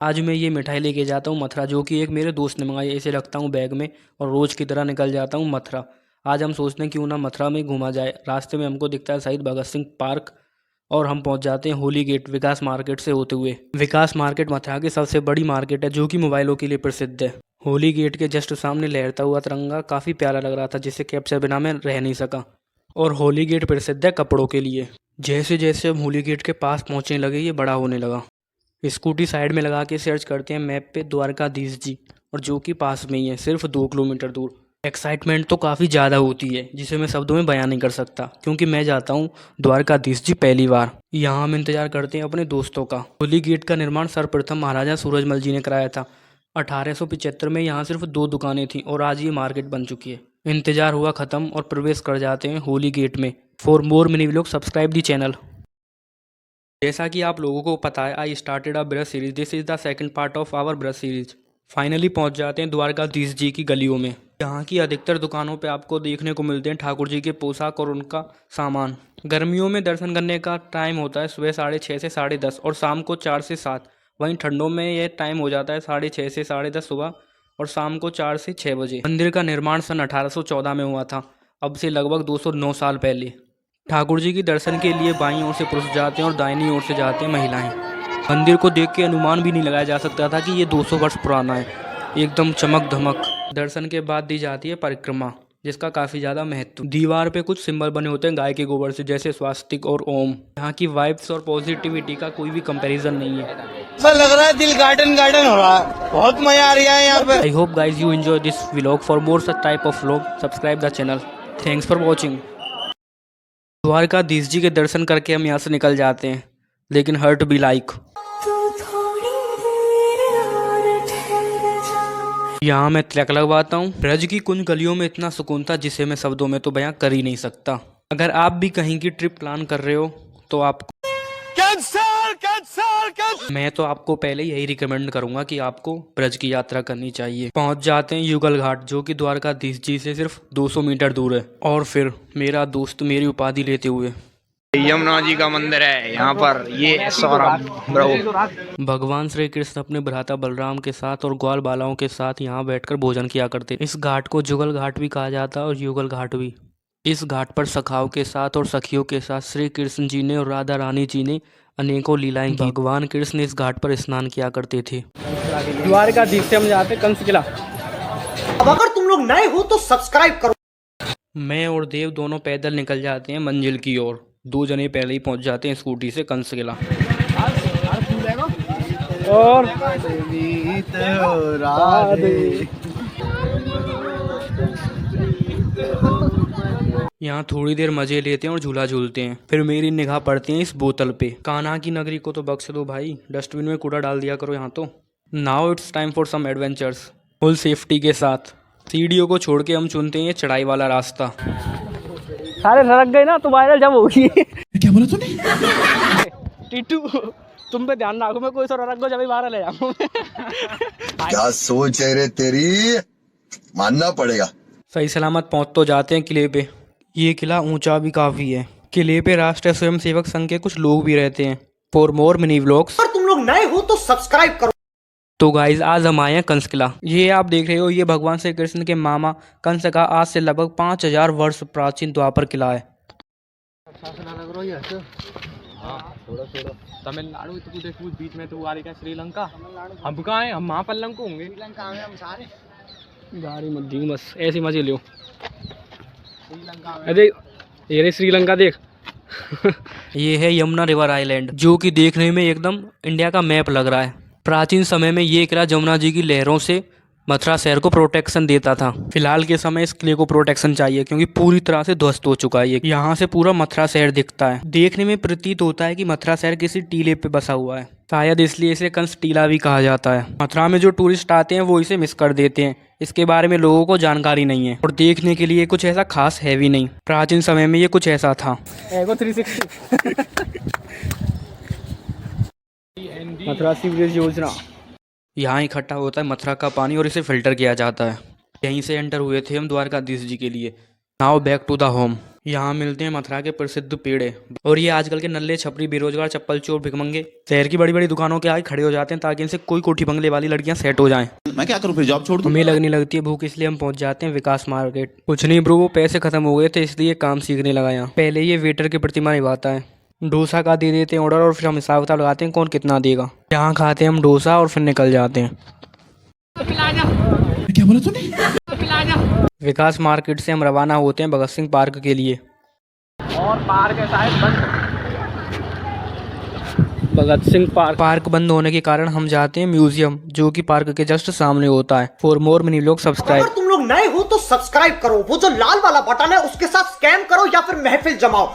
आज मैं ये मिठाई लेके जाता हूँ मथुरा, जो कि एक मेरे दोस्त ने मंगाई है। इसे रखता हूँ बैग में और रोज़ की तरह निकल जाता हूँ मथुरा। आज हम सोचते हैं क्यों ना मथुरा में घूमा जाए। रास्ते में हमको दिखता है शहीद भगत सिंह पार्क और हम पहुँच जाते हैं होली गेट विकास मार्केट से होते हुए। विकास मार्केट मथुरा की सबसे बड़ी मार्केट है, जो कि मोबाइलों के लिए प्रसिद्ध है। होली गेट के जस्ट सामने लहरता हुआ तिरंगा काफ़ी प्यारा लग रहा था, जिसे कैप्चर बिना मैं रह नहीं सका। और होली गेट प्रसिद्ध है कपड़ों के लिए। जैसे जैसे हम होली गेट के पास पहुँचने लगे, ये बड़ा होने लगा। स्कूटी साइड में लगा के सर्च करते हैं मैप पे द्वारकाधीश जी, और जो कि पास में ही है, सिर्फ 2 किलोमीटर दूर। एक्साइटमेंट तो काफ़ी ज़्यादा होती है, जिसे मैं शब्दों में बयान नहीं कर सकता, क्योंकि मैं जाता हूँ द्वारकाधीश जी पहली बार। यहाँ हम इंतजार करते हैं अपने दोस्तों का। होली गेट का निर्माण सर्वप्रथम महाराजा सूरजमल जी ने कराया था 1875 में। यहाँ सिर्फ 2 दुकानें थीं और आज ये मार्केट बन चुकी है। इंतजार हुआ ख़त्म और प्रवेश कर जाते हैं होली गेट में। For more mini vlog subscribe the channel. जैसा कि आप लोगों को पता है, I started a brush series. This is the second part of our brush series. Finally पहुंच जाते हैं द्वारकाधीश जी की गलियों में। यहाँ की अधिकतर दुकानों पे आपको देखने को मिलते हैं ठाकुर जी के पोशाक और उनका सामान। गर्मियों में दर्शन करने का टाइम होता है सुबह 6:30 से 10:30 और शाम को 4 से 7। वहीं ठंडों में यह टाइम हो जाता है 6:30 से 10:30 सुबह और शाम को 4 से 6 बजे। मंदिर का निर्माण सन 1814 में हुआ था, अब से लगभग 209 साल पहले। ठाकुर जी के दर्शन के लिए बाईं ओर से पुरुष जाते हैं और दाहिनी ओर से जाते हैं महिलाएं। मंदिर को देख के अनुमान भी नहीं लगाया जा सकता था कि ये 200 वर्ष पुराना है। एकदम चमक धमक। दर्शन के बाद दी जाती है परिक्रमा, जिसका काफ़ी ज़्यादा महत्व। दीवार पे कुछ सिंबल बने होते हैं गाय के गोबर से, जैसे स्वास्तिक और ओम। यहाँ की वाइब्स और पॉजिटिविटी का कोई भी कंपैरिजन नहीं है। ऐसा लग रहा है दिल गार्डन गार्डन हो रहा है, बहुत मजा आ रहा है यहाँ पे। I hope guys you enjoy this vlog. For more such type of vlog subscribe the channel. Thanks for watching. Dwarkadhish ji के दर्शन करके हम यहाँ से निकल जाते हैं, लेकिन हर्ट बी लाइक। यहाँ मैं तिलक लगवाता हूँ। ब्रज की कुंज गलियों में इतना सुकून था, जिसे मैं शब्दों में तो बयां कर ही नहीं सकता। अगर आप भी कहीं की ट्रिप प्लान कर रहे हो तो आपको कैंसर कैंसर कैंसर। मैं तो आपको पहले यही रिकमेंड करूंगा कि आपको ब्रज की यात्रा करनी चाहिए। पहुंच जाते हैं युगल घाट, जो कि द्वारकाधीश जी से सिर्फ 200 मीटर दूर है। और फिर मेरा दोस्त मेरी उपाधि लेते हुए यमुना जी का मंदिर है यहाँ पर। ये सौरभ ब्रो। भगवान श्री कृष्ण अपने भ्राता बलराम के साथ और ग्वाल बालाओं के साथ यहाँ बैठकर भोजन किया करते। इस घाट को जुगल घाट भी कहा जाता है और युगल घाट भी। इस घाट पर सखाओं के साथ और सखियों के साथ श्री कृष्ण जी ने और राधा रानी जी ने अनेकों लीलाएं की। भगवान कृष्ण इस घाट पर स्नान किया करते थे। द्वारकाधीश से हम जाते कंस किला। अब अगर तुम लोग नए हो तो सब्सक्राइब करो। मैं और देव दोनों पैदल निकल जाते हैं मंजिल की ओर। 2 जने पहले ही पहुंच जाते हैं स्कूटी से कंस किला। और यहाँ थोड़ी देर मजे लेते हैं और झूला झूलते हैं। फिर मेरी निगाह पड़ती है इस बोतल पे। कान्हा की नगरी को तो बख्श दो भाई, डस्टबिन में कूड़ा डाल दिया करो यहाँ तो। Now it's time for some adventures, full safety के साथ। सीढ़ियों को छोड़ के हम चुनते हैं ये चढ़ाई वाला रास्ता। सारे सरक गए ना तो वायरल जब होगी। क्या बोला तूने? टीटू तुम पे ध्यान रखो, मैं कोई सा रख दो जब वायरल है। क्या सोच है रे तेरी, मानना पड़ेगा। सही सलामत पहुंच तो जाते हैं किले पे। ये किला ऊंचा भी काफी है। किले पे राष्ट्रीय स्वयंसेवक संघ के कुछ लोग भी रहते हैं। फॉर मोर मिनी व्लॉग्स अगर तुम लोग नए हो तो सब्सक्राइब करो। तो गाइज आज हम आए हैं कंस किला। ये आप देख रहे हो, ये भगवान श्री कृष्ण के मामा कंस का आज से लगभग 5000 वर्ष प्राचीन द्वापर किला है। तमिलनाडु तो तू देख बीच में तो आ रही है श्रीलंका। हम कहाँ हैं? हम महापल्लंक को होंगे। गाड़ी मत दी, बस ऐसे मजे लो। अरे ये रही श्रीलंका देख। ये है यमुना रिवर आइलैंड, जो कि देखने में एकदम इंडिया का मैप लग रहा है। प्राचीन समय में ये किला जमुना जी की लहरों से मथुरा शहर को प्रोटेक्शन देता था। फिलहाल के समय इस किले को प्रोटेक्शन चाहिए, क्योंकि पूरी तरह से ध्वस्त हो चुका है ये। यहाँ से पूरा मथुरा शहर दिखता है। देखने में प्रतीत होता है कि मथुरा शहर किसी टीले पे बसा हुआ है, शायद इसलिए इसे कंस टीला भी कहा जाता है। मथुरा में जो टूरिस्ट आते हैं वो इसे मिस कर देते हैं। इसके बारे में लोगों को जानकारी नहीं है और देखने के लिए कुछ ऐसा खास है भी नहीं। प्राचीन समय में ये कुछ ऐसा था। 360 मथुरा सीवरेज योजना। यहाँ इकट्ठा होता है मथुरा का पानी और इसे फिल्टर किया जाता है। यहीं से एंटर हुए थे हम द्वारकाधीश जी के लिए। Now back to the home. यहाँ मिलते हैं मथुरा के प्रसिद्ध पेड़े और ये आजकल के नल्ले छपरी बेरोजगार चप्पल चोर भिखमंगे शहर की बड़ी बड़ी दुकानों के आगे खड़े हो जाते हैं ताकि इनसे कोई कोठी बंगले वाली लड़कियां सेट हो जाएं। मैं क्या करूं फिर, जॉब छोड़ दूं? हमें लगने लगती है भूख, इसलिए हम पहुंच जाते हैं विकास मार्केट। कुछ नहीं ब्रो, वो पैसे खत्म हो गए थे इसलिए काम सीखने लगा यहाँ। पहले ये वेटर की प्रतिमा निभाता है, डोसा का दे देते हैं ऑर्डर और फिर हम हिसाब किताब लगाते हैं कौन कितना देगा। यहाँ खाते हैं हम डोसा और फिर निकल जाते हैं। क्या बोला तूने? विकास मार्केट से हम रवाना होते हैं भगत सिंह पार्क के लिए। और पार्क है शायद बंद। भगत सिंह पार्क बंद होने के कारण हम जाते हैं म्यूजियम, जो कि पार्क के जस्ट सामने होता है। For more mini vlog subscribe. अगर तुम लोग नए हो तो सब्सक्राइब करो, वो जो लाल वाला बटन है उसके साथ स्कैम करो या फिर महफिल जमाओ।